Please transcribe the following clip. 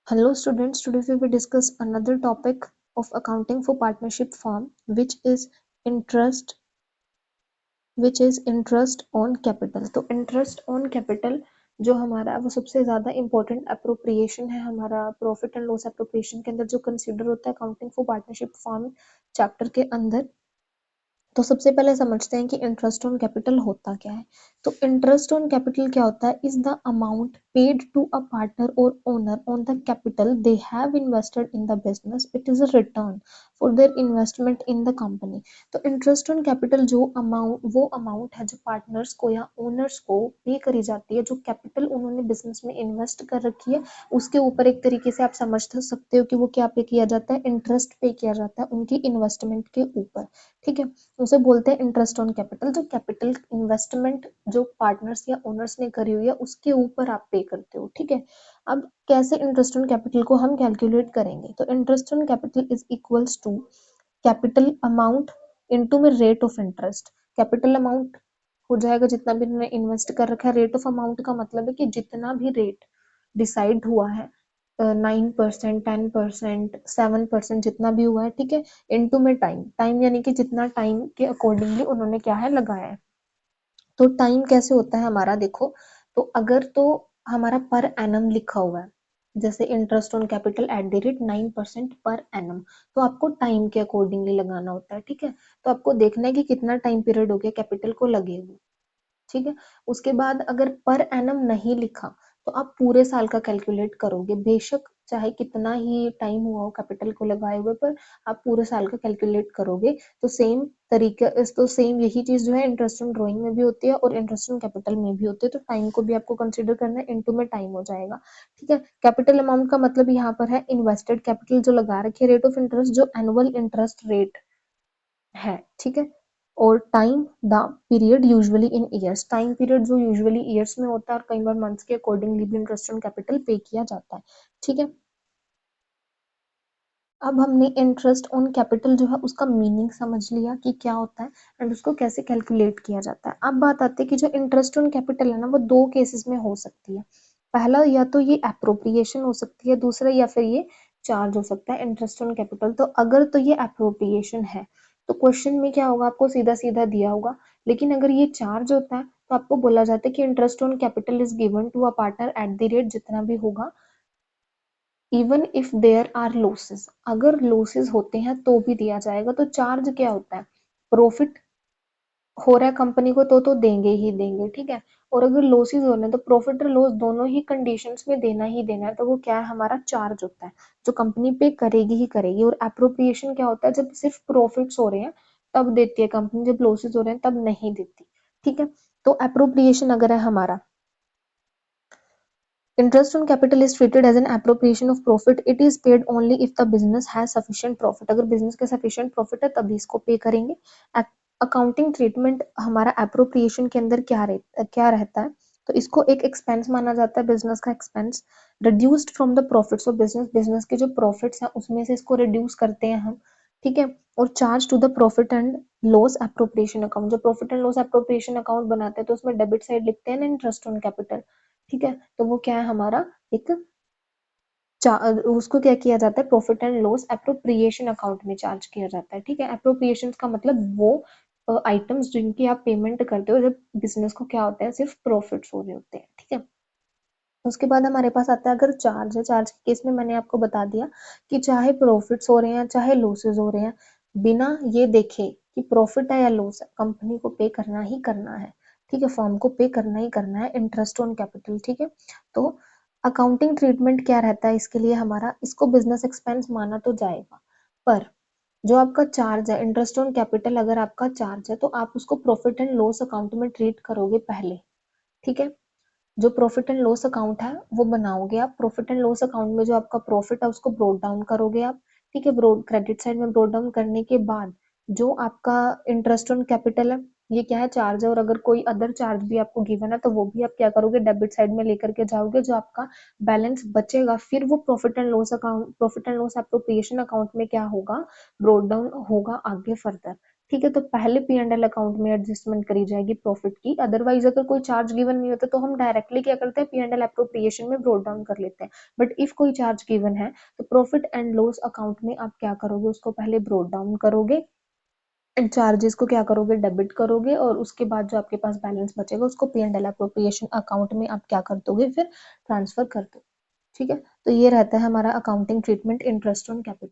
Hello students, today we will discuss another topic of accounting for partnership firm interest which is interest on capital। तो interest on capital जो हमारा है वो सबसे ज्यादा important appropriation है हमारा प्रॉफिट एंड लॉस एप्रोप्रिएशन के अंदर जो कंसीडर होता है accounting for partnership firm chapter के अंदर। तो सबसे पहले समझते हैं कि इंटरेस्ट ऑन कैपिटल होता क्या है। तो इंटरेस्ट ऑन कैपिटल क्या होता है? Is the amount paid to a partner और owner on the capital they have invested in the business. It is a return for their investment in the company. तो interest on capital वो amount है जो partners को या owners को पे करी जाती है, जो कैपिटल उन्होंने बिजनेस में इन्वेस्ट कर रखी है उसके ऊपर एक तरीके से आप समझ सकते हो कि वो क्या पे किया जाता है, इंटरेस्ट पे किया जाता है उनकी इन्वेस्टमेंट के ऊपर। ठीक है, उसे बोलते हैं इंटरेस्ट ऑन कैपिटल। जो कैपिटल इन्वेस्टमेंट जो पार्टनर्स या ओनर्स ने करी हुई है उसके ऊपर आप पे करते हो। ठीक है, अब कैसे इंटरेस्ट ऑन कैपिटल को हम कैलकुलेट करेंगे? तो interest on capital is equals to capital amount into में rate of interest. Capital amount हो जाएगा जितना भी इन्होंने इन्वेस्ट कर रखा है, रेट ऑफ अमाउंट का मतलब है कि जितना भी रेट डिसाइड हुआ है 9%, 10%, 7% जितना भी हुआ है, ठीक है, इनटू में टाइम। टाइम यानी कि जितना टाइम के अकॉर्डिंगली उन्होंने क्या है लगाया है। तो टाइम कैसे होता है हमारा, देखो, तो अगर तो हमारा पर एनम लिखा हुआ है, जैसे interest on capital eight the rate 9% per annum, तो आपको टाइम के अकॉर्डिंगली लगाना होता है। ठीक है, तो आपको देखना है कि कितना टाइम पीरियड हो गया कैपिटल को लगे हुए। ठीक है, उसके बाद अगर पर एनम नहीं लिखा तो आप पूरे साल का कैलकुलेट करोगे, बेशक चाहे कितना ही टाइम हुआ हो कैपिटल को लगाए हुए, पर आप पूरे साल का कैलकुलेट करोगे। तो सेम तरीका तो सेम यही चीज जो है इंटरेस्ट ऑन ड्रॉइंग में भी होती है और इंटरेस्ट ऑन कैपिटल में भी होती है। तो टाइम को भी आपको कंसिडर करना है, इनटू में टाइम हो जाएगा। ठीक है, कैपिटल अमाउंट का मतलब यहाँ पर है इन्वेस्टेड कैपिटल जो लगा रखी है, रेट ऑफ इंटरेस्ट जो एनुअल इंटरेस्ट रेट है। ठीक है, और time the period usually in years, time period जो यूजुअली ईयर्स में होता है और कई बार मंथ्स के अकॉर्डिंगली भी इंटरेस्ट ऑन कैपिटल पे किया जाता है। ठीक है, अब हमने इंटरेस्ट ऑन कैपिटल जो है उसका मीनिंग समझ लिया कि क्या होता है एंड उसको कैसे कैलकुलेट किया जाता है। अब बात आती है कि जो इंटरेस्ट ऑन कैपिटल है ना वो दो केसेस में हो सकती है। पहला, या तो ये अप्रोप्रिएशन हो सकती है, दूसरा या फिर ये चार्ज हो सकता है इंटरेस्ट ऑन कैपिटल। तो अगर तो ये अप्रोप्रिएशन है तो क्वेश्चन में क्या होगा, आपको सीधा सीधा दिया होगा। लेकिन अगर ये चार्ज होता है तो आपको बोला जाता है कि interest on capital is given to a partner at the rate जितना भी होगा, even if there are losses, अगर लॉसेस होते हैं तो भी दिया जाएगा। तो चार्ज क्या होता है, प्रॉफिट हो रहा है कंपनी को तो देंगे ही देंगे। ठीक है, और अगर लॉसेस हो रहे हैं तो प्रॉफिट और लॉस दोनों ही कंडीशंस में देना ही देना है, तो वो क्या है, हमारा चार्ज होता है जो कंपनी पे करेगी ही करेगी। और एप्रोप्रिएशन क्या होता है, जब सिर्फ प्रॉफिट्स हो रहे हैं तब देती है कंपनी, जब लॉसेस हो रहे हैं तब नहीं देती। ठीक है, तो एप्रोप्रिएशन अगर है हमारा, interest on capital is treated as an appropriation of profit. It is paid only if the business has sufficient profit. अगर business के sufficient profit है तभी इसको पे करेंगे। अकाउंटिंग ट्रीटमेंट हमारा एप्रोप्रिएशन के अंदर क्या रहता है, तो इसको एक एक्सपेंस माना जाता है, बिजनेस का expense, reduced from the profits of business. Business के जो प्रॉफिट्स हैं उसमें से इसको रिड्यूस करते हैं हम। ठीक है, और charge to the profit and loss appropriation account. जो profit and loss appropriation account बनाते हैं तो उसमें डेबिट साइड लिखते हैं ना इंटरेस्ट ऑन कैपिटल। ठीक है, तो वो क्या है हमारा एक उसको क्या किया जाता है, profit and loss appropriation account में चार्ज किया जाता है। ठीक है, एप्रोप्रिएशन का मतलब वो आइटम्स जिनकी आप पेमेंट करते हो जब बिजनेस को क्या होता है, सिर्फ प्रॉफिट्स हो रहे होते हैं। ठीक है, उसके बाद हमारे पास आता है अगर चार्ज है। चार्ज के केस में मैंने आपको बता दिया कि चाहे प्रॉफिट्स हो रहे हैं चाहे लॉसेस हो रहे हैं, बिना ये देखे कि प्रॉफिट है या लॉस है, कंपनी को पे करना ही करना है। ठीक है, फर्म को पे करना ही करना है इंटरेस्ट ऑन कैपिटल। ठीक है, तो अकाउंटिंग ट्रीटमेंट क्या रहता है इसके लिए हमारा, इसको बिजनेस एक्सपेंस माना तो जाएगा, पर जो आपका चार्ज है इंटरेस्ट ऑन कैपिटल, अगर आपका चार्ज है तो आप उसको प्रॉफिट एंड लॉस अकाउंट में ट्रीट करोगे पहले। ठीक है, जो प्रॉफिट एंड लॉस अकाउंट है वो बनाओगे आप। प्रॉफिट एंड लॉस अकाउंट में जो आपका प्रॉफिट है उसको ब्रोड डाउन करोगे आप। ठीक है, ब्रोड क्रेडिट साइड में ब्रोड डाउन करने के बाद जो आपका इंटरेस्ट ऑन कैपिटल है, ये क्या है, चार्ज है, और अगर कोई अदर चार्ज भी आपको गिवन है तो वो भी आप क्या करोगे, डेबिट साइड में लेकर के जाओगे। जो आपका बैलेंस बचेगा फिर वो profit and loss account, profit and loss appropriation account में क्या होगा, ब्रोड डाउन होगा आगे फर्दर। ठीक है, तो पहले पी एंड एल अकाउंट में एडजस्टमेंट करी जाएगी प्रॉफिट की। अदरवाइज अगर कोई चार्ज गिवन नहीं होता तो हम डायरेक्टली क्या करते हैं, पी एंड एल एप्रोप्रिएशन में ब्रोट डाउन कर लेते हैं। बट इफ कोई चार्ज गिवन है तो प्रॉफिट एंड लॉस अकाउंट में आप क्या करोगे, उसको पहले ब्रोट डाउन करोगे, चार्जेस को क्या करोगे, डेबिट करोगे, और उसके बाद जो आपके पास बैलेंस बचेगा उसको P and L appropriation account में आप क्या कर दोगे, फिर ट्रांसफर कर दो। ठीक है, तो ये रहता है हमारा accounting treatment interest on capital.